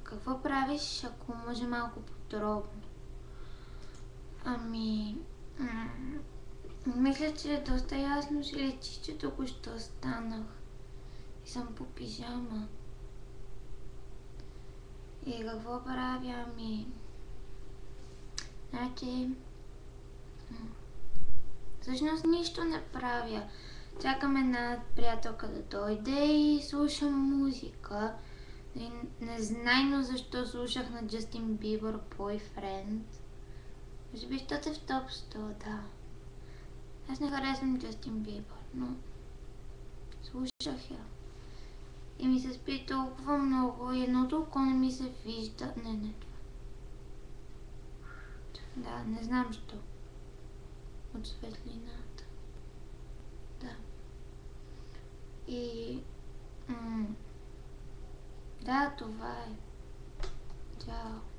Какво правиш, ако може малко подробно? Ами... Мисля, че е доста ясно си личи, че току-що станах и съм по пижама. И какво правя? Ами... Значи... Всъщност нищо не правя. Чакам една приятелка да дойде и слушам музика. И незнайно защо слушах на Джастин Бибър Boyfriend. Може би щото е в топ 100, да. Аз не харесвам Джастин Бибър, но слушах я. И ми се спи толкова много и едното око не ми се вижда. Не това. Да, не знам що. От светлината. Да. И... да, това е. Чао.